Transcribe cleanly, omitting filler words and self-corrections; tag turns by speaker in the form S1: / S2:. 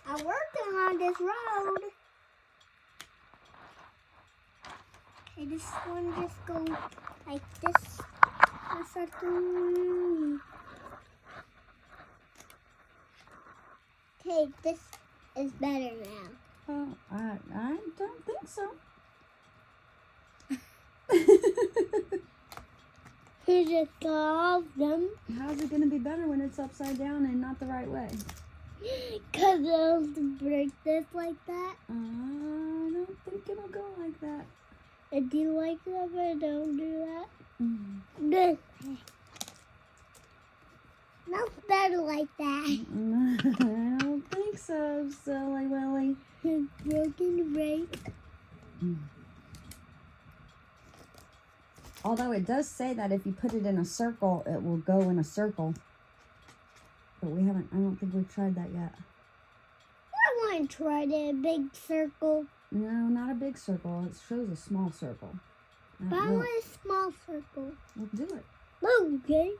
S1: I'm working on this road. Okay, this one just go like this or something. Okay, this is better now.
S2: Oh, I don't think so.
S1: You just solve them.
S2: How's it going to be better when it's upside down and not the right way?
S1: Because I'll break this like that.
S2: I don't think it'll go like that.
S1: I do like that, but I don't do that.
S2: Mm.
S1: This way. No, better like that.
S2: I don't think so, silly Willy.
S1: It's broken right.
S2: Mm. Although it does say that if you put it in a circle, it will go in a circle. But I don't think we've tried that yet.
S1: I want to try the big circle.
S2: No, not a big circle. It shows a small circle.
S1: But I want a small circle.
S2: We'll do it.
S1: Okay.